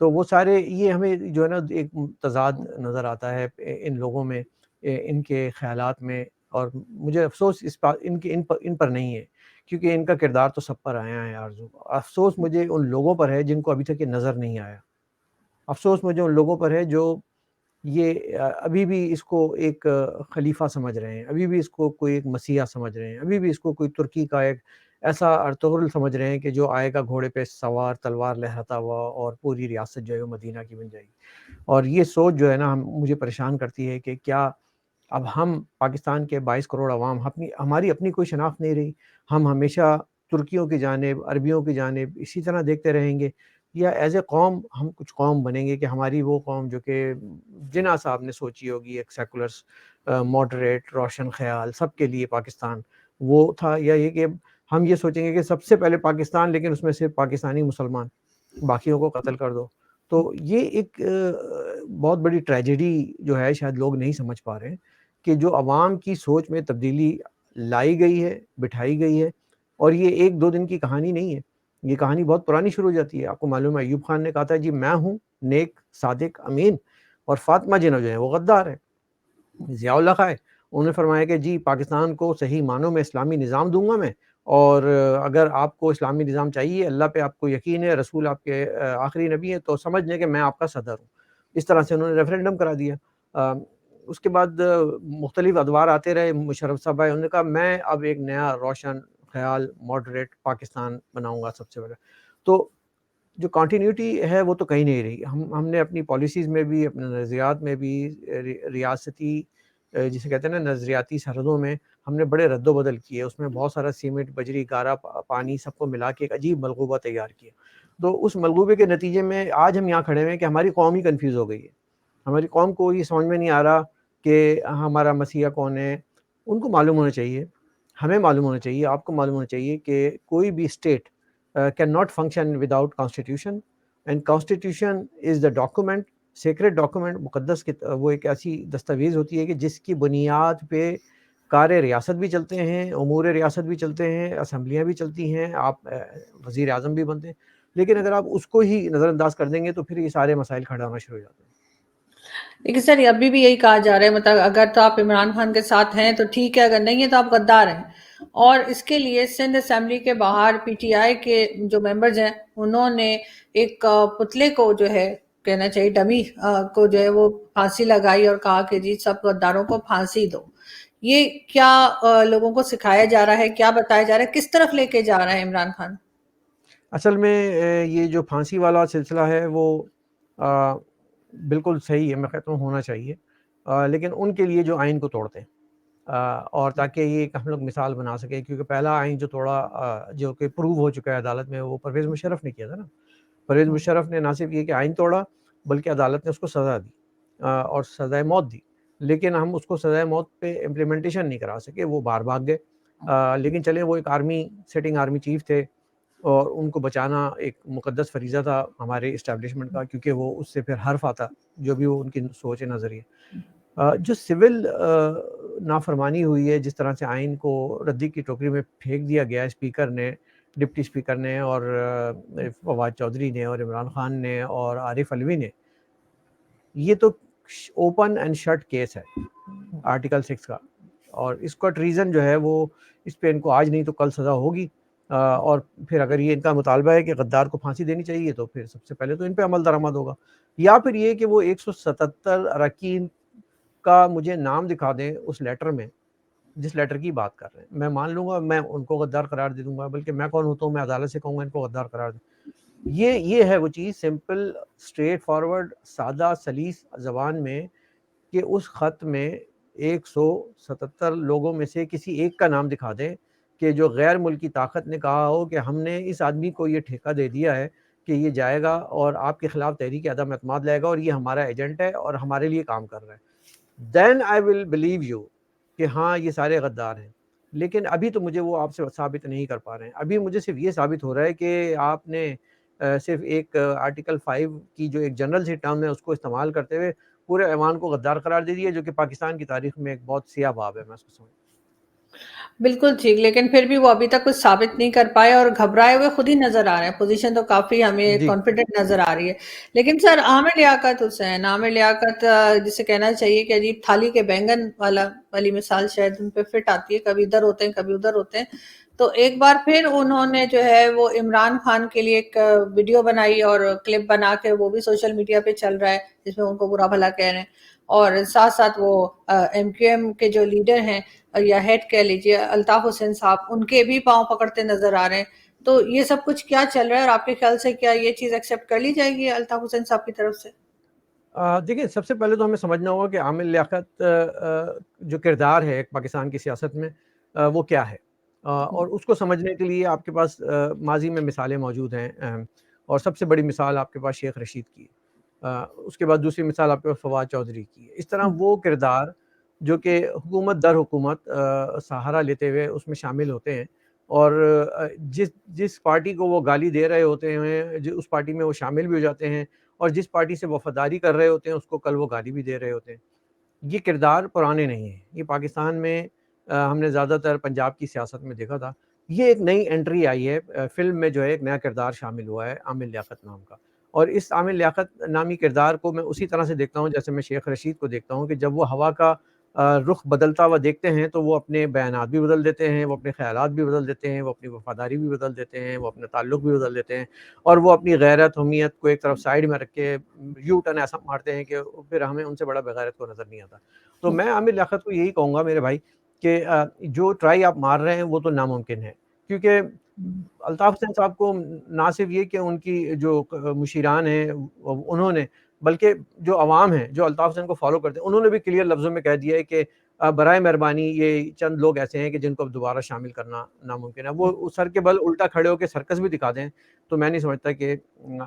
تو وہ سارے یہ ہمیں جو ہے نا ایک تضاد نظر آتا ہے ان لوگوں میں، ان کے خیالات میں، اور مجھے افسوس ان پر نہیں ہے، کیونکہ ان کا کردار تو سب پر آیا ہے آرزو۔ افسوس مجھے ان لوگوں پر ہے جن کو ابھی تک یہ نظر نہیں آیا، افسوس مجھے ان لوگوں پر ہے جو یہ ابھی بھی اس کو ایک خلیفہ سمجھ رہے ہیں، ابھی بھی اس کو کوئی ایک مسیحا سمجھ رہے ہیں، ابھی بھی اس کو کوئی ترکی کا ایک ایسا ارطغرل سمجھ رہے ہیں کہ جو آئے گا گھوڑے پہ سوار تلوار لہراتا ہوا اور پوری ریاست جو ہے وہ مدینہ کی بن جائے گی۔ اور یہ سوچ جو ہے نا مجھے پریشان کرتی ہے کہ کیا اب ہم پاکستان کے 22 کروڑ عوام ہماری اپنی کوئی شناخت نہیں رہی، ہم ہمیشہ ترکیوں کی جانب، عربیوں کی جانب اسی طرح دیکھتے رہیں گے، یا ایز اے قوم ہم کچھ قوم بنیں گے کہ ہماری وہ قوم جو کہ جناح صاحب نے سوچی ہوگی، ایک سیکولرس ماڈریٹ روشن خیال سب کے لیے پاکستان وہ تھا، یا یہ کہ ہم یہ سوچیں گے کہ سب سے پہلے پاکستان، لیکن اس میں صرف پاکستانی مسلمان، باقیوں کو قتل کر دو۔ تو یہ ایک بہت بڑی ٹریجڈی جو ہے شاید لوگ نہیں سمجھ پا رہے ہیں کہ جو عوام کی سوچ میں تبدیلی لائی گئی ہے، بٹھائی گئی ہے، اور یہ ایک دو دن کی کہانی نہیں ہے، یہ کہانی بہت پرانی شروع ہو جاتی ہے۔ آپ کو معلوم ہے ایوب خان نے کہا تھا جی میں ہوں نیک صادق امین، اور فاطمہ جناح جو ہے وہ غدار ہے، ضیاء اللہ خان انہوں نے فرمایا کہ جی پاکستان کو صحیح معنوں میں اسلامی نظام دوں گا میں، اور اگر آپ کو اسلامی نظام چاہیے، اللہ پہ آپ کو یقین ہے، رسول آپ کے آخری نبی ہیں، تو سمجھ لیں کہ میں آپ کا صدر ہوں۔ اس طرح سے انہوں نے ریفرینڈم کرا دیا۔ اس کے بعد مختلف ادوار آتے رہے، مشرف صاحب آئے، انہوں نے کہا میں اب ایک نیا روشن خیال ماڈریٹ پاکستان بناؤں گا سب سے پہلے۔ تو جو کنٹینیوٹی ہے وہ تو کہیں نہیں رہی، ہم نے اپنی پالیسیز میں بھی، اپنے نظریات میں بھی، ریاستی جسے کہتے ہیں نا نظریاتی سرحدوں میں ہم نے بڑے رد و بدل کیے، اس میں بہت سارا سیمنٹ، بجری، گارا، پانی سب کو ملا کے ایک عجیب ملغوبہ تیار کیا۔ تو اس ملغوبے کے نتیجے میں آج ہم یہاں کھڑے ہوئے ہیں کہ ہماری قوم ہی کنفیوز ہو گئی ہے، ہماری قوم کو یہ سمجھ میں نہیں آ رہا کہ ہمارا مسیحا کون ہے۔ ان کو معلوم ہونا چاہیے، ہمیں معلوم ہونا چاہیے، آپ کو معلوم ہونا چاہیے کہ کوئی بھی state can not function without constitution, and constitution is the document, sacred document, مقدس وہ ایک ایسی دستاویز ہوتی ہے کہ جس کی بنیاد پہ کار ریاست بھی چلتے ہیں، امور ریاست بھی چلتے ہیں، اسمبلیاں بھی چلتی ہیں، آپ وزیر اعظم بھی بنتے ہیں۔ لیکن اگر آپ اس کو ہی نظر انداز کر دیں گے تو پھر یہ سارے مسائل کھڑے ہونا شروع ہو جاتے ہیں۔ لیکن سر ابھی بھی یہی کہا جا رہا ہے، مطلب اگر تو آپ عمران خان کے ساتھ ہیں تو ٹھیک ہے، اگر نہیں ہے تو آپ غدار ہیں۔ اور اس کے لیے سندھ اسمبلی کے باہر پی ٹی آئی کے جو ممبرز ہیں انہوں نے ایک پتلے کو جو ہے کہنا چاہیے ڈمی کو جو ہے وہ پھانسی لگائی اور کہا کہ جی سب غداروں کو پھانسی دو۔ یہ کیا لوگوں کو سکھایا جا رہا ہے، کیا بتایا جا رہا ہے، کس طرف لے کے جا رہا ہے عمران خان؟ اصل میں یہ جو پھانسی والا سلسلہ ہے وہ بالکل صحیح ہے، میں کہتا ہوں ہونا چاہیے، لیکن ان کے لیے جو آئین کو توڑتے ہیں، اور تاکہ یہ ایک ہم لوگ مثال بنا سکیں، کیونکہ پہلا آئین جو توڑا جو کہ پروو ہو چکا ہے عدالت میں، وہ پرویز مشرف نے کیا تھا نا۔ پرویز مشرف نے نہ صرف یہ کہ آئین توڑا بلکہ عدالت نے اس کو سزا دی، اور سزائے موت دی، لیکن ہم اس کو سزائے موت پہ امپلیمنٹیشن نہیں کرا سکے، وہ باہر بھاگ گئے۔ لیکن چلیں وہ ایک سٹنگ آرمی چیف تھے، اور ان کو بچانا ایک مقدس فریضہ تھا ہمارے اسٹیبلشمنٹ کا، کیونکہ وہ اس سے پھر حرف آتا جو بھی وہ ان کی سوچ نظریے۔ جو سول نافرمانی ہوئی ہے، جس طرح سے آئین کو ردی کی ٹوکری میں پھینک دیا گیا اسپیکر نے، ڈپٹی اسپیکر نے، اور فواد چودھری نے، اور عمران خان نے، اور عارف علوی نے، یہ تو اوپن اینڈ شٹ کیس ہے آرٹیکل 6 کا، اور اس کا ٹریزن جو ہے وہ اس پہ ان کو آج نہیں تو کل سزا ہوگی۔ اور پھر اگر یہ ان کا مطالبہ ہے کہ غدار کو پھانسی دینی چاہیے تو پھر سب سے پہلے تو ان پہ عمل درآمد ہوگا، یا پھر یہ کہ وہ 177 اراکین کا مجھے نام دکھا دیں اس لیٹر میں جس لیٹر کی بات کر رہے ہیں، میں مان لوں گا، میں ان کو غدار قرار دے دوں گا، بلکہ میں کون ہوتا ہوں، میں عدالت سے کہوں گا ان کو غدار قرار دیں۔ یہ ہے وہ چیز، سمپل اسٹریٹ فارورڈ سادہ سلیس زبان میں، کہ اس خط میں 177 لوگوں میں سے کسی ایک کا نام دکھا دیں کہ جو غیر ملکی طاقت نے کہا ہو کہ ہم نے اس آدمی کو یہ ٹھیکہ دے دیا ہے کہ یہ جائے گا اور آپ کے خلاف تحریک عدم اعتماد لائے گا، اور یہ ہمارا ایجنٹ ہے اور ہمارے لیے کام کر رہا ہے، دین آئی ول بلیو یو کہ ہاں یہ سارے غدار ہیں۔ لیکن ابھی تو مجھے وہ آپ سے ثابت نہیں کر پا رہے ہیں، ابھی مجھے صرف یہ ثابت ہو رہا ہے کہ آپ نے صرف ایک آرٹیکل 5 کی جو ایک جنرل سی ٹرم ہے اس کو استعمال کرتے ہوئے پورے ایوان کو غدار قرار دے دیا، جو کہ پاکستان کی تاریخ میں ایک بہت سیاہ باب ہے، میں اس کو سمجھتا ہوں۔ بالکل ٹھیک، لیکن پھر بھی وہ ابھی تک کچھ ثابت نہیں کر پائے اور گھبرائے ہوئے خود ہی نظر آ رہے ہیں، پوزیشن تو کافی ہمیں جی کانفیڈنٹ نظر آ رہی ہے۔ لیکن سر عامر لیاقت حسین، عامر لیاقت جسے کہنا چاہیے کہ عجیب تھالی کے بینگن والی مثال شاید ان پہ فٹ آتی ہے، کبھی ادھر ہوتے ہیں کبھی ادھر ہوتے ہیں۔ تو ایک بار پھر انہوں نے جو ہے وہ عمران خان کے لیے ایک ویڈیو بنائی اور کلپ بنا کے وہ بھی سوشل میڈیا پہ چل رہا ہے، جس میں ان کو برا بھلا کہہ رہے ہیں، اور ساتھ ساتھ وہ ایم کیو ایم کے جو لیڈر ہیں یا ہیڈ کہہ لیجیے الطاف حسین صاحب، ان کے بھی پاؤں پکڑتے نظر آ رہے ہیں۔ تو یہ سب کچھ کیا چل رہا ہے اور آپ کے خیال سے کیا یہ چیز ایکسیپٹ کر لی جائے گی الطاف حسین صاحب کی طرف سے؟ دیکھیں، سب سے پہلے تو ہمیں سمجھنا ہوگا کہ عامر لیاقت جو کردار ہے ایک پاکستان کی سیاست میں وہ کیا ہے، اور اس کو سمجھنے کے لیے آپ کے پاس ماضی میں مثالیں موجود ہیں، اور سب سے بڑی مثال آپ کے پاس شیخ رشید کی ہے، اس کے بعد دوسری مثال آپ کے پاس فواد چودھری کی ہے۔ اس طرح وہ کردار جو کہ حکومت در حکومت سہارا لیتے ہوئے اس میں شامل ہوتے ہیں، اور جس پارٹی کو وہ گالی دے رہے ہوتے ہیں اس پارٹی میں وہ شامل بھی ہو جاتے ہیں، اور جس پارٹی سے وفاداری کر رہے ہوتے ہیں اس کو کل وہ گالی بھی دے رہے ہوتے ہیں۔ یہ کردار پرانے نہیں ہیں، یہ پاکستان میں ہم نے زیادہ تر پنجاب کی سیاست میں دیکھا تھا۔ یہ ایک نئی انٹری آئی ہے، فلم میں جو ہے ایک نیا کردار شامل ہوا ہے عامر لیاقت نام کا، اور اس عامر لیاقت نامی کردار کو میں اسی طرح سے دیکھتا ہوں جیسے میں شیخ رشید کو دیکھتا ہوں، کہ جب وہ ہوا کا رخ بدلتا ہوا دیکھتے ہیں تو وہ اپنے بیانات بھی بدل دیتے ہیں، وہ اپنے خیالات بھی بدل دیتے ہیں، وہ اپنی وفاداری بھی بدل دیتے ہیں، وہ اپنا تعلق بھی بدل دیتے ہیں، اور وہ اپنی غیرت حمیت کو ایک طرف سائیڈ میں رکھ کے یو ٹرن ایسا مارتے ہیں کہ پھر ہمیں ان سے بڑا بغیرت کو نظر نہیں آتا۔ تو میں عامر لیاقت کو یہی کہوں گا میرے بھائی کہ جو ٹرائی آپ مار رہے ہیں وہ تو ناممکن ہے، کیونکہ الطاف حسین صاحب کو نہ صرف یہ کہ ان کی جو مشیران ہیں انہوں نے، بلکہ جو عوام ہیں جو الطاف حسین کو فالو کرتے ہیں انہوں نے بھی کلیئر لفظوں میں کہہ دیا ہے کہ برائے مہربانی یہ چند لوگ ایسے ہیں کہ جن کو اب دوبارہ شامل کرنا ناممکن ہے۔ وہ سر کے بل الٹا کھڑے ہو کے سرکس بھی دکھا دیں تو میں نہیں سمجھتا کہ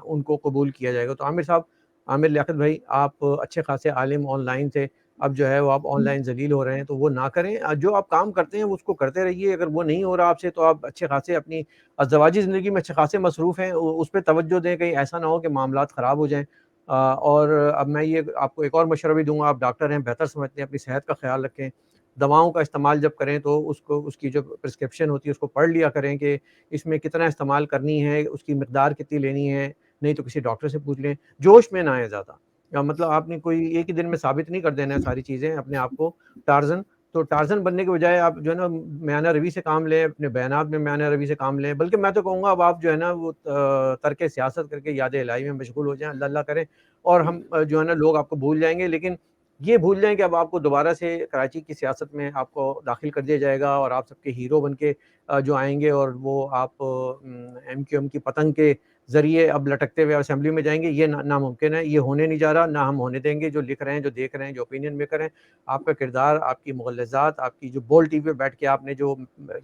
ان کو قبول کیا جائے گا۔ تو عامر صاحب، عامر لیاقت بھائی، آپ اچھے خاصے عالم آن لائن تھے، اب جو ہے وہ آپ آن لائن ذلیل ہو رہے ہیں، تو وہ نہ کریں، جو آپ کام کرتے ہیں اس کو کرتے رہیے۔ اگر وہ نہیں ہو رہا آپ سے تو آپ اچھے خاصے اپنی ازدواجی زندگی میں اچھے خاصے مصروف ہیں، اس پہ توجہ دیں، کہیں ایسا نہ ہو کہ معاملات خراب ہو جائیں۔ اور اب میں یہ آپ کو ایک اور مشورہ بھی دوں گا، آپ ڈاکٹر ہیں، بہتر سمجھتے ہیں، اپنی صحت کا خیال رکھیں۔ دواؤں کا استعمال جب کریں تو اس کی جو پرسکرپشن ہوتی ہے اس کو پڑھ لیا کریں کہ اس میں کتنا استعمال کرنی ہے، اس کی مقدار کتنی لینی ہے، نہیں تو کسی ڈاکٹر سے پوچھ لیں۔ جوش میں نہ آئے زیادہ، مطلب آپ نے کوئی ایک ہی دن میں ثابت نہیں کر دینا ہے ساری چیزیں اپنے آپ کو ٹارزن۔ تو ٹارزن بننے کے بجائے آپ جو ہے نا میانہ روی سے کام لیں، اپنے بیانات میں میانہ روی سے کام لیں، بلکہ میں تو کہوں گا اب آپ جو ہے نا وہ ترک سیاست کر کے یاد الہی میں مشغول ہو جائیں، اللہ اللہ کریں، اور ہم جو ہے نا لوگ آپ کو بھول جائیں گے، لیکن یہ بھول جائیں کہ اب آپ کو دوبارہ سے کراچی کی سیاست میں آپ کو داخل کر دیا جائے گا، اور آپ سب کے ہیرو بن کے جو آئیں گے، اور وہ آپ ایم کیو ایم کی پتنگ کے ذریعے اب لٹکتے ہوئے اسمبلی میں جائیں گے۔ یہ ناممکن ہے، یہ ہونے نہیں جا رہا، نہ ہم ہونے دیں گے۔ جو لکھ رہے ہیں، جو دیکھ رہے ہیں، جو اوپینین میکر ہیں، آپ کا کردار، آپ کی مغلظات، آپ کی جو بول ٹی وی پہ بیٹھ کے آپ نے جو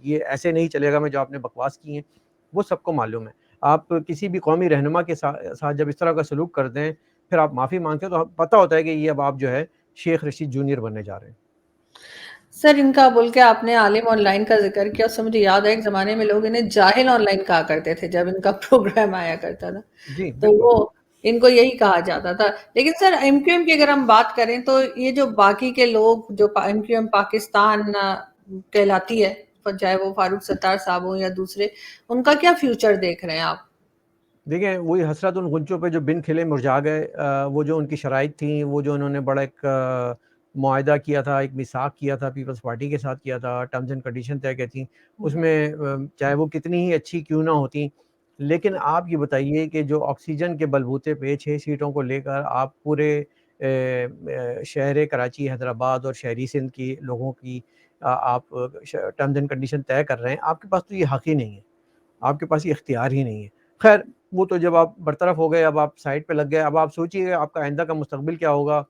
یہ ایسے نہیں چلے گا میں جو آپ نے بکواس کی ہیں، وہ سب کو معلوم ہے۔ آپ کسی بھی قومی رہنما کے ساتھ جب اس طرح کا سلوک کر دیں، پھر آپ معافی مانگتے ہیں، تو پتہ ہوتا ہے کہ یہ اب آپ جو ہے شیخ رشید جونیئر بننے جا رہے ہیں۔ سر ان کا بول کے آپ نے عالم آن لائن کا ذکر کیا، اس سے مجھے یاد ہے ایک زمانے میں لوگ انہیں جاہل آن لائن کہا کرتے تھے جب ان کا پروگرام آیا کرتا تھا، جی تو بالکل۔ وہ ان کو یہی کہا جاتا تھا۔ لیکن سر ایم کیو ایم کی اگر ہم بات کریں تو یہ جو باقی کے لوگ جو ایم کیو ایم پاکستان کہلاتی ہے، چاہے وہ فاروق ستار صاحب ہوں یا دوسرے، ان کا کیا فیوچر دیکھ رہے ہیں آپ؟ دیکھیں، وہی حسرت ان غنچوں پہ جو بن کھلے مرجھا گئے، وہ جو ان کی شرائط تھیں، وہ جو انہوں نے بڑا ایک معاہدہ کیا تھا، ایک میثاق کیا تھا، پیپلز پارٹی کے ساتھ کیا تھا، ٹرمز اینڈ کنڈیشن طے کی تھیں، اس میں چاہے وہ کتنی ہی اچھی کیوں نہ ہوتی، لیکن آپ یہ بتائیے کہ جو آکسیجن کے بلبوتے پہ 6 سیٹوں کو لے کر آپ پورے شہر کراچی، حیدرآباد اور شہری سندھ کی لوگوں کی آپ ٹرمز اینڈ کنڈیشن طے کر رہے ہیں، آپ کے پاس تو یہ حق ہی نہیں ہے، آپ کے پاس یہ اختیار ہی نہیں ہے۔ خیر، وہ تو جب آپ برطرف ہو گئے، اب آپ سائڈ پہ لگ گئے، اب آپ سوچیے آپ کا آئندہ کا مستقبل کیا ہوگا۔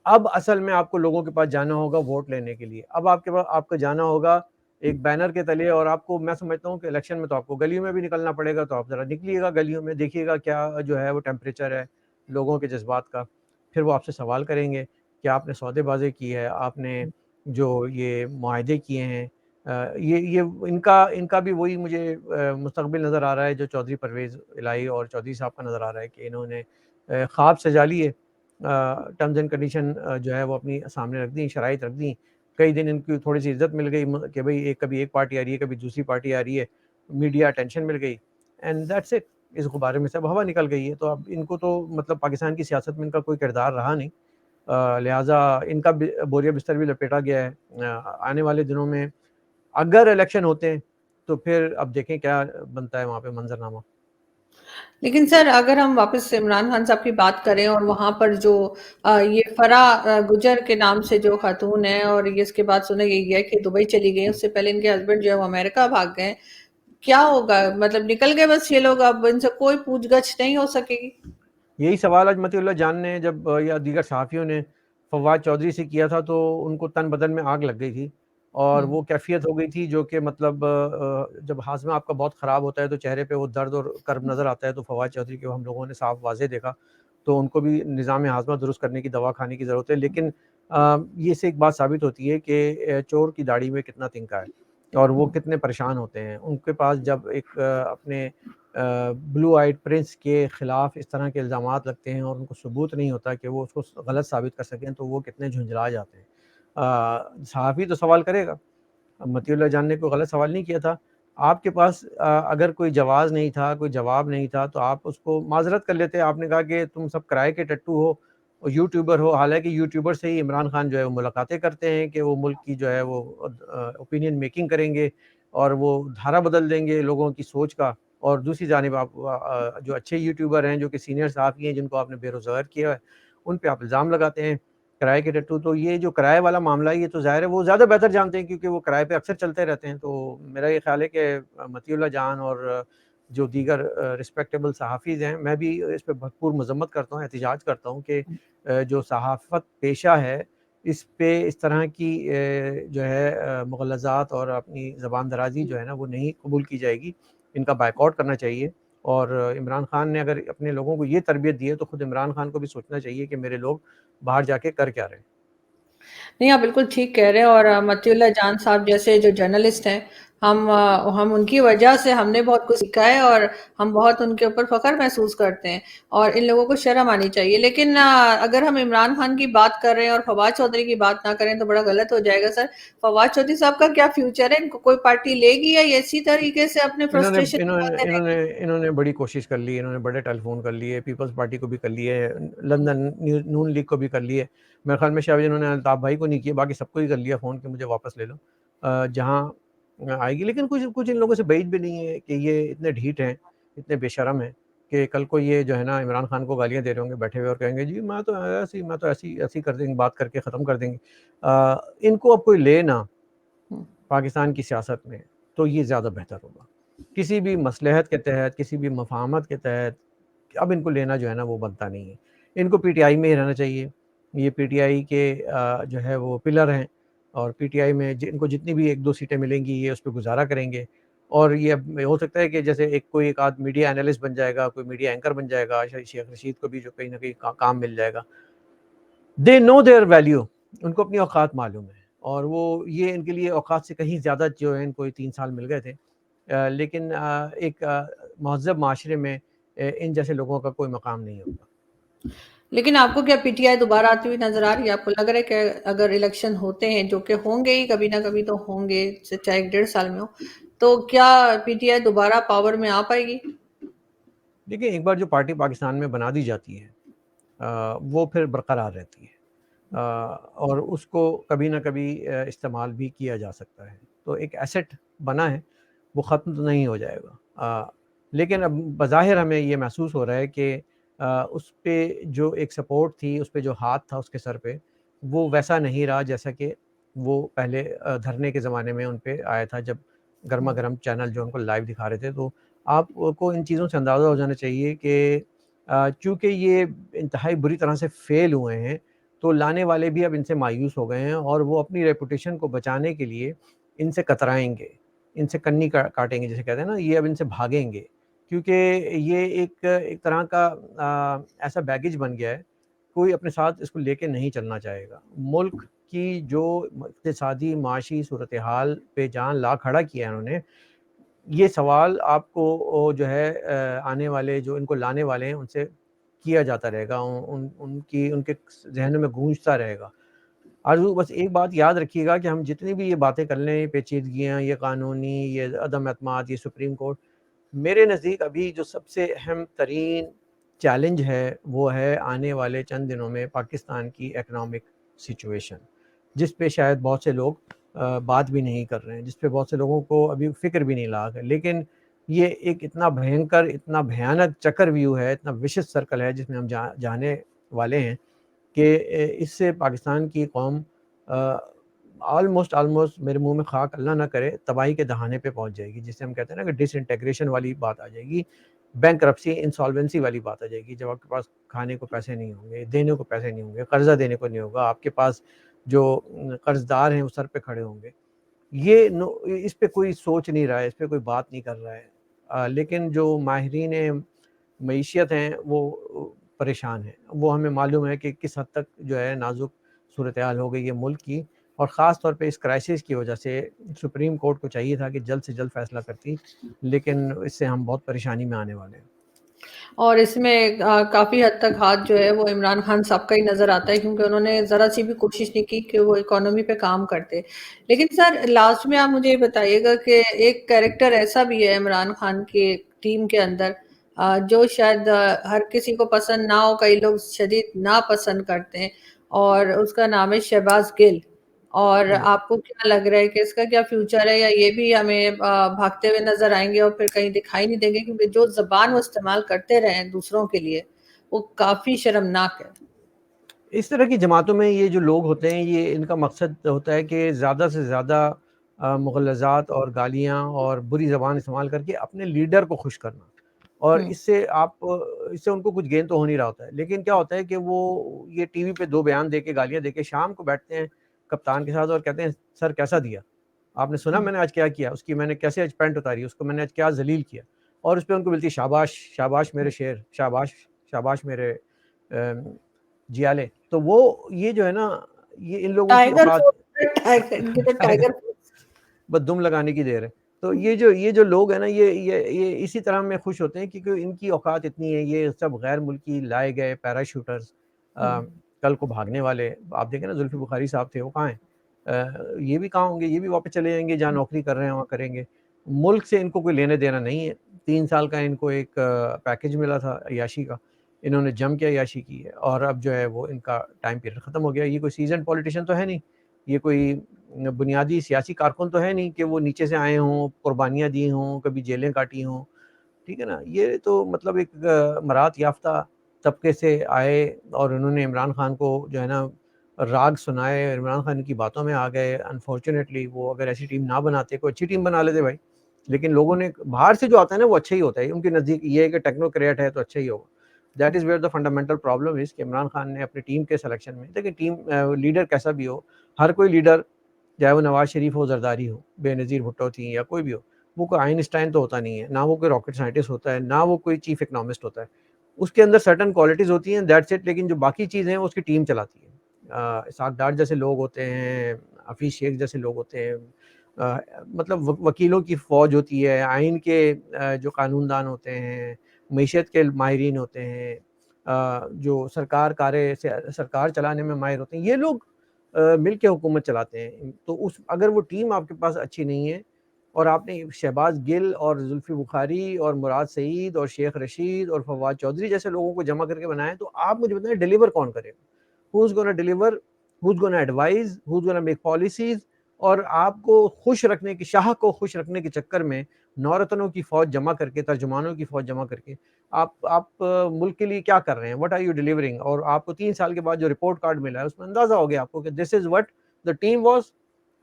اب اصل میں آپ کو لوگوں کے پاس جانا ہوگا ووٹ لینے کے لیے، اب آپ کے پاس آپ کو جانا ہوگا ایک بینر کے تلے، اور آپ کو، میں سمجھتا ہوں کہ الیکشن میں تو آپ کو گلیوں میں بھی نکلنا پڑے گا، تو آپ ذرا نکلیے گا گلیوں میں، دیکھیے گا کیا جو ہے وہ ٹیمپریچر ہے لوگوں کے جذبات کا، پھر وہ آپ سے سوال کریں گے کہ آپ نے سودے بازی کی ہے، آپ نے جو یہ معاہدے کیے ہیں، یہ ان کا بھی وہی مجھے مستقبل نظر آ رہا ہے جو چودھری پرویز الہی اور چودھری صاحب کا نظر آ رہا ہے، کہ انہوں نے خواب سجا لیے، ٹرمز اینڈ کنڈیشن جو ہے وہ اپنی سامنے رکھ دیں، شرائط رکھ دیں، کئی دن ان کی تھوڑی سی عزت مل گئی کہ بھئی کبھی ایک پارٹی آ رہی ہے کبھی دوسری پارٹی آ رہی ہے, میڈیا اٹینشن مل گئی, اینڈ دیٹس اٹ. اس غبارے میں سب ہوا نکل گئی ہے. تو اب ان کو تو مطلب پاکستان کی سیاست میں ان کا کوئی کردار رہا نہیں, لہٰذا ان کا بوریا بستر بھی لپیٹا گیا ہے. آنے والے دنوں میں اگر الیکشن ہوتے ہیں تو پھر اب دیکھیں کیا بنتا ہے وہاں پہ منظرنامہ. لیکن سر اگر ہم واپس عمران خان صاحب کی بات کریں اور وہاں پر جو یہ فرح گجر کے نام سے جو خاتون ہے, اور یہ اس کے بعد سنا یہ گیا کہ دبئی چلی گئی, اس سے پہلے ان کے ہسبینڈ جو ہے وہ امریکہ بھاگ گئے, کیا ہوگا؟ مطلب نکل گئے بس یہ لوگ, اب ان سے کوئی پوچھ گچھ نہیں ہو سکے گی؟ یہی سوال آج مطیع اللہ جان نے جب یا دیگر صحافیوں نے فواد چودھری سے کیا تھا تو ان کو تن بدن میں آگ لگ گئی تھی, اور وہ کیفیت ہو گئی تھی جو کہ مطلب جب ہاضمہ آپ کا بہت خراب ہوتا ہے تو چہرے پہ وہ درد اور کرب نظر آتا ہے. تو فواد چودھری کو ہم لوگوں نے صاف واضح دیکھا, تو ان کو بھی نظام ہاضمہ درست کرنے کی دوا کھانے کی ضرورت ہے. لیکن یہ سے ایک بات ثابت ہوتی ہے کہ چور کی داڑھی میں کتنا تنکا ہے اور وہ کتنے پریشان ہوتے ہیں. ان کے پاس جب ایک اپنے بلو آئیڈ پرنس کے خلاف اس طرح کے الزامات لگتے ہیں اور ان کو ثبوت نہیں ہوتا کہ وہ اس کو غلط ثابت کر سکیں, تو وہ کتنے جھنجھلا جاتے ہیں. صحافی تو سوال کرے گا, مطیع اللہ جان نے کوئی غلط سوال نہیں کیا تھا. آپ کے پاس اگر کوئی جواز نہیں تھا, کوئی جواب نہیں تھا, تو آپ اس کو معذرت کر لیتے. آپ نے کہا کہ تم سب کرائے کے ٹٹو ہو, یوٹیوبر ہو, حالانکہ یوٹیوبر سے ہی عمران خان جو ہے وہ ملاقاتیں کرتے ہیں کہ وہ ملک کی جو ہے وہ اوپینین میکنگ کریں گے اور وہ دھارا بدل دیں گے لوگوں کی سوچ کا. اور دوسری جانب آپ جو اچھے یوٹیوبر ہیں جو کہ سینئر صحافی ہیں جن کو آپ نے بے روزگار کیا ہے, ان پہ آپ الزام لگاتے ہیں کرائے کے ٹٹو. تو یہ جو کرائے والا معاملہ ہے یہ تو ظاہر ہے وہ زیادہ بہتر جانتے ہیں کیونکہ وہ کرائے پہ اکثر چلتے رہتے ہیں. تو میرا یہ خیال ہے کہ مطیع اللہ جان اور جو دیگر رسپیکٹیبل صحافیز ہیں, میں بھی اس پہ بھرپور مذمت کرتا ہوں, احتجاج کرتا ہوں کہ جو صحافت پیشہ ہے اس پہ اس طرح کی جو ہے مغالطات اور اپنی زبان درازی جو ہے نا وہ نہیں قبول کی جائے گی. ان کا بائیکاٹ کرنا چاہیے. اور عمران خان نے اگر اپنے لوگوں کو یہ تربیت دی ہے تو خود عمران خان کو بھی سوچنا چاہیے کہ میرے لوگ باہر جا کے کر کیا رہے ہیں. نہیں آپ بالکل ٹھیک کہہ رہے ہیں, اور مطیع اللہ جان صاحب جیسے جو جرنلسٹ ہیں, ہم ان کی وجہ سے ہم نے بہت کچھ سیکھا ہے اور ہم بہت ان کے اوپر فخر محسوس کرتے ہیں, اور ان لوگوں کو شرم آنی چاہیے. لیکن اگر ہم عمران خان کی بات کر رہے ہیں اور فواد چودھری کی بات نہ کریں تو بڑا غلط ہو جائے گا. سر فواد چودھری صاحب کا کیا فیوچر ہے؟ ان کو کوئی پارٹی لے گی یا یہ اسی طریقے سے اپنے انہوں نے فرسٹریشن انہوں نے دکھاتے انہوں رہیں نے گے؟ انہوں نے بڑی کوشش کر لی ہے. انہوں نے بڑے ٹیلی فون کر لیے, پیپلز پارٹی کو بھی کر لیے, لندن نون لیگ کو بھی کر لیے. میرے خیال میں شاید انہوں نے الطاف بھائی کو نہیں کیا, باقی سب کو ہی کر لیا فون کہ مجھے واپس لے لو جہاں آئے گی. لیکن کچھ ان لوگوں سے بعید بھی نہیں ہے کہ یہ اتنے ڈھیٹ ہیں, اتنے بے شرم ہیں کہ کل کو یہ جو ہے نا عمران خان کو گالیاں دے رہے ہوں گے بیٹھے ہوئے اور کہیں گے جی میں تو ایسی کر دیں گے, بات کر کے ختم کر دیں گے. ان کو اب کوئی لے نہ پاکستان کی سیاست میں تو یہ زیادہ بہتر ہوگا. کسی بھی مصلحت کے تحت, کسی بھی مفاہمت کے تحت اب ان کو لینا جو ہے نا وہ بنتا نہیں ہے. ان کو پی ٹی آئی میں ہی رہنا چاہیے. یہ پی ٹی آئی کے جو ہے وہ پلر ہیں, اور پی ٹی آئی میں ان کو جتنی بھی 1-2 سیٹیں ملیں گی یہ اس پہ گزارا کریں گے. اور یہ اب ہو سکتا ہے کہ جیسے ایک آدھ میڈیا انالسٹ بن جائے گا, کوئی میڈیا اینکر بن جائے گا, شیخ رشید کو بھی جو کہیں نہ کہیں کام مل جائے گا. دے نو دیئر ویلیو, ان کو اپنی اوقات معلوم ہے, اور وہ یہ ان کے لیے اوقات سے کہیں زیادہ جو ہے ان کو 3 سال مل گئے تھے. لیکن ایک مہذب معاشرے میں ان جیسے لوگوں کا کوئی مقام نہیں ہوگا. لیکن آپ کو کیا پی ٹی آئی دوبارہ آتی ہوئی نظر آ رہی ہے؟ آپ کو لگ رہا ہے کہ اگر الیکشن ہوتے ہیں, جو کہ ہوں گے ہی کبھی نہ کبھی تو ہوں گے, چاہے 1.5 سال میں ہو, تو کیا پی ٹی آئی دوبارہ پاور میں آ پائے گی؟ دیکھیں ایک بار جو پارٹی پاکستان میں بنا دی جاتی ہے وہ پھر برقرار رہتی ہے, اور اس کو کبھی نہ کبھی استعمال بھی کیا جا سکتا ہے. تو ایک ایسٹ بنا ہے, وہ ختم تو نہیں ہو جائے گا. لیکن اب بظاہر ہمیں یہ محسوس ہو رہا ہے کہ اس پہ جو ایک سپورٹ تھی, اس پہ جو ہاتھ تھا اس کے سر پہ, وہ ویسا نہیں رہا جیسا کہ وہ پہلے دھرنے کے زمانے میں ان پہ آیا تھا, جب گرما گرم چینل جو ان کو لائیو دکھا رہے تھے. تو آپ کو ان چیزوں سے اندازہ ہو جانا چاہیے کہ چونکہ یہ انتہائی بری طرح سے فیل ہوئے ہیں تو لانے والے بھی اب ان سے مایوس ہو گئے ہیں, اور وہ اپنی ریپوٹیشن کو بچانے کے لیے ان سے کترائیں گے, ان سے کنی کاٹیں گے جیسے کہتے ہیں نا, یہ اب ان سے بھاگیں گے. کیونکہ یہ ایک طرح کا ایسا بیگیج بن گیا ہے, کوئی اپنے ساتھ اس کو لے کے نہیں چلنا چاہے گا. ملک کی جو اقتصادی معاشی صورتحال پہ جان لا کھڑا کیا ہے انہوں نے, یہ سوال آپ کو جو ہے آنے والے جو ان کو لانے والے ہیں ان سے کیا جاتا رہے گا, ان کے ذہنوں میں گونجتا رہے گا. آرزو بس ایک بات یاد رکھیے گا کہ ہم جتنی بھی یہ باتیں کر لیں، پیچیدگیاں، یہ قانونی، یہ عدم اعتماد، یہ سپریم کورٹ، میرے نزدیک ابھی جو سب سے اہم ترین چیلنج ہے وہ ہے آنے والے چند دنوں میں پاکستان کی اکنامک سچویشن، جس پہ شاید بہت سے لوگ بات بھی نہیں کر رہے ہیں، جس پہ بہت سے لوگوں کو ابھی فکر بھی نہیں لاغ ہے، لیکن یہ ایک اتنا بھینکر، اتنا بھیانک چکر ویو ہے، اتنا وشس سرکل ہے جس میں ہم جانے والے ہیں کہ اس سے پاکستان کی قوم آلموسٹ میرے منہ میں خاک اللہ نہ کرے تباہی کے دہانے پہ پہنچ جائے گی، جسے ہم کہتے ہیں نا کہ ڈس انٹیگریشن والی بات آ جائے گی، بینکرپسی، انسالوینسی والی بات آ جائے گی، جب آپ کے پاس کھانے کو پیسے نہیں ہوں گے، دینے کو پیسے نہیں ہوں گے، قرضہ دینے کو نہیں ہوگا، آپ کے پاس جو قرض دار ہیں وہ سر پہ کھڑے ہوں گے۔ یہ اس پہ کوئی سوچ نہیں رہا ہے، اس پہ کوئی بات نہیں کر رہا ہے، لیکن جو ماہرین معیشت ہیں وہ پریشان ہیں، وہ ہمیں معلوم ہے کہ کس حد تک جو ہے نازک صورتحال ہو گئی ہے ملک کی، اور خاص طور پہ اس کرائسس کی وجہ سے سپریم کورٹ کو چاہیے تھا کہ جلد سے جلد فیصلہ کرتی، لیکن اس سے ہم بہت پریشانی میں آنے والے ہیں۔ اور اس میں کافی حد تک ہاتھ جو ہے وہ عمران خان صاحب کا ہی نظر آتا ہے، کیونکہ انہوں نے ذرا سی بھی کوشش نہیں کی کہ وہ اکانومی پہ کام کرتے۔ لیکن سر لاسٹ میں آپ مجھے یہ بتائیے گا کہ ایک کیریکٹر ایسا بھی ہے عمران خان کی ٹیم کے اندر جو شاید ہر کسی کو پسند نہ ہو، کئی لوگ شدید ناپسند کرتے ہیں، اور اس کا نام ہے شہباز گل۔ اور آپ کو کیا لگ رہا ہے کہ اس کا کیا فیوچر ہے، یا یہ بھی ہمیں بھاگتے ہوئے نظر آئیں گے اور پھر کہیں دکھائی نہیں دیں گے؟ کیونکہ جو زبان وہ استعمال کرتے رہے ہیں دوسروں کے لیے وہ کافی شرمناک ہے۔ اس طرح کی جماعتوں میں یہ جو لوگ ہوتے ہیں، یہ ان کا مقصد ہوتا ہے کہ زیادہ سے زیادہ مغلظات اور گالیاں اور بری زبان استعمال کر کے اپنے لیڈر کو خوش کرنا، اور ہوں اس سے ان کو کچھ گین تو ہو نہیں رہا ہوتا ہے، لیکن کیا ہوتا ہے کہ وہ یہ ٹی وی پہ 2 بیان دے کے، گالیاں دے کے، شام کو بیٹھتے ہیں کپتان کے ساتھ اور کہتے ہیں سر کیسا دیا، آپ نے سنا میں نے آج کیا کیا، اس کی میں نے کیسے آج پینٹ اتاری، اس کو میں نے آج کیا ذلیل کیا، اور اس پہ ان کو ملتی شاباش، شاباش میرے شیر، شاباش، شاباش میرے جیالے۔ تو وہ یہ جو ہے نا، یہ ان لوگوں کی ٹائیگر اوقات فوڈ ان کی تو ٹائیگر فوڈ۔ بس دم لگانے کی دیر ہے۔ تو یہ جو لوگ ہیں نا، یہ اسی طرح میں خوش ہوتے ہیں کیونکہ ان کی اوقات اتنی ہے، یہ سب غیر ملکی لائے گئے پیراشوٹرز، کل کو بھاگنے والے، آپ دیکھیں نا زلفی بخاری صاحب تھے، وہ کہاں ہیں؟ یہ بھی کہاں ہوں گے؟ یہ بھی واپس چلے جائیں گے، جہاں نوکری کر رہے ہیں وہاں کریں گے، ملک سے ان کو کوئی لینے دینا نہیں ہے۔ 3 سال کا ان کو ایک پیکیج ملا تھا عیاشی کا، انہوں نے جم کے عیاشی کی ہے، اور اب جو ہے وہ ان کا ٹائم پیریڈ ختم ہو گیا۔ یہ کوئی سیزن پولیٹیشین تو ہے نہیں، یہ کوئی بنیادی سیاسی کارکن تو ہے نہیں کہ وہ نیچے سے آئے ہوں، قربانیاں دی ہوں، کبھی جیلیں کاٹی ہوں، ٹھیک ہے نا؟ یہ تو مطلب ایک مراد یافتہ طبقے سے آئے، اور انہوں نے عمران خان کو جو ہے نا راگ سنائے، عمران خان کی باتوں میں آ گئے۔ انفارچونیٹلی وہ اگر ایسی ٹیم نہ بناتے، کوئی اچھی ٹیم بنا لیتے بھائی، لیکن لوگوں نے باہر سے جو آتا ہے نا وہ اچھا ہی ہوتا ہے، ان کے نزدیک یہ ہے کہ ٹیکنوکریٹ ہے تو اچھا ہی ہوگا۔ That is where the fundamental problem is کہ عمران خان نے اپنی ٹیم کے سلیکشن میں، دیکھیں ٹیم لیڈر کیسا بھی ہو، ہر کوئی لیڈر، چاہے وہ نواز شریف ہو، زرداری ہو، بے نظیر بھٹو تھیں، یا کوئی بھی ہو، وہ کوئی آئنسٹائن تو ہوتا نہیں ہے، نہ وہ کوئی راکٹ سائنٹسٹ ہوتا ہے، نہ وہ کوئی چیف اکنامسٹ ہوتا ہے۔ اس کے اندر سرٹن کوالٹیز ہوتی ہیں، دیٹس اٹ، لیکن جو باقی چیزیں ہیں اس کی ٹیم چلاتی ہے۔ اسحاق ڈار جیسے لوگ ہوتے ہیں، حفیظ شیخ جیسے لوگ ہوتے ہیں، مطلب وکیلوں کی فوج ہوتی ہے، آئین کے جو قانون دان ہوتے ہیں، معیشت کے ماہرین ہوتے ہیں، جو سرکار چلانے میں ماہر ہوتے ہیں، یہ لوگ مل کے حکومت چلاتے ہیں۔ تو اگر وہ ٹیم آپ کے پاس اچھی نہیں ہے، اور آپ نے شہباز گل اور زلفی بخاری اور مراد سعید اور شیخ رشید اور فواد چودھری جیسے لوگوں کو جمع کر کے بنایا، تو آپ مجھے بتائیں ڈیلیور کون کرے گا؟ who's gonna deliver, who's gonna advise, who's gonna make policies؟ اور آپ کو خوش رکھنے کی، شاہ کو خوش رکھنے کے چکر میں نورتنوں کی فوج جمع کر کے، ترجمانوں کی فوج جمع کر کے آپ ملک کے لیے کیا کر رہے ہیں؟ what are you delivering؟ اور آپ کو 3 سال کے بعد جو رپورٹ کارڈ ملا ہے اس میں اندازہ ہو گیا آپ کو کہ this is what the team was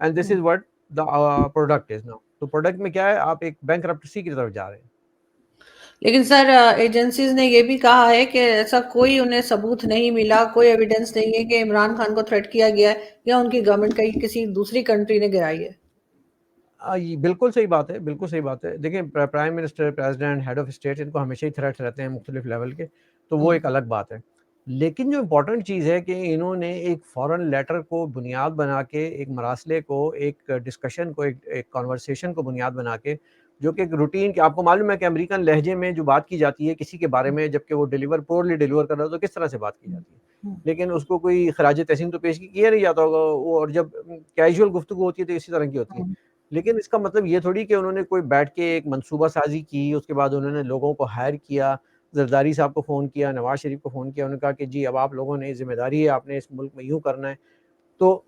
and this is what the product is now۔ تو پروڈکٹ میں کیا ہے؟ آپ ایک بینکرپٹسی کی طرف جا رہے ہیں۔ لیکن سر ایجنسیز نے یہ بھی کہا ہے کہ ایسا کوئی انہیں ثبوت نہیں ملا، کوئی ایویڈنس نہیں ہے کہ عمران خان کو تھریٹ کیا گیا ہے یا ان کی گورنمنٹ کہیں کسی دوسری کنٹری نے گرائی ہے۔ یہ بالکل صحیح بات ہے، بالکل صحیح بات ہے۔ دیکھیں prime minister, president, head of state, ان کو ہمیشہ ہی تھریٹس رہتے ہیں مختلف لیول کے، تو وہ ایک الگ بات ہے۔ لیکن جو امپورٹنٹ چیز ہے کہ انہوں نے ایک فورن لیٹر کو بنیاد بنا کے، ایک مراسلے کو، ایک ڈسکشن کو، ایک کانورسیشن کو بنیاد بنا کے، جو کہ ایک روٹین، کہ آپ کو معلوم ہے کہ امریکن لہجے میں جو بات کی جاتی ہے کسی کے بارے میں، جبکہ وہ پورلی ڈیلیور کر رہا ہے، تو کس طرح سے بات کی جاتی ہے؟ لیکن اس کو کوئی خراج تحسین تو پیش کیا نہیں جاتا ہوگا وہ، اور جب کیجول گفتگو ہوتی ہے تو اسی طرح کی ہوتی ہے. لیکن اس کا مطلب یہ تھوڑی کہ انہوں نے کوئی بیٹھ کے ایک منصوبہ سازی کی، اس کے بعد انہوں نے لوگوں کو ہائر کیا، زرداری صاحب کو فون کیا، نواز شریف کو فون کیا، انہوں نے کہا کہ جی اب آپ لوگوں نے ذمہ داری ہے، آپ نے اس ملک میں یوں کرنا ہے. تو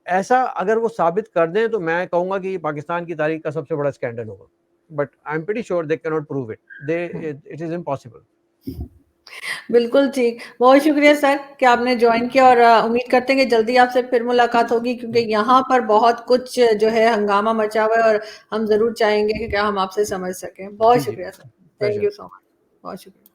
ایسا اگر وہ ثابت کر دیں تو میں کہوں گا کہ یہ پاکستان کی تاریخ کا سب سے بڑا اسکینڈل ہوگا. But I am pretty sure they can not prove it, it is impossible. بالکل ٹھیک. بہت شکریہ سر کہ آپ نے جوائن کیا، اور امید کرتے ہیں کہ جلدی آپ سے پھر ملاقات ہوگی، کیونکہ یہاں پر بہت کچھ جو ہے ہنگامہ مچا ہوا ہے، اور ہم ضرور چاہیں گے کہ ہم آپ سے سمجھ سکیں. بہت جی شکریہ sir. Thank pleasure. You so much. بہت شکریہ.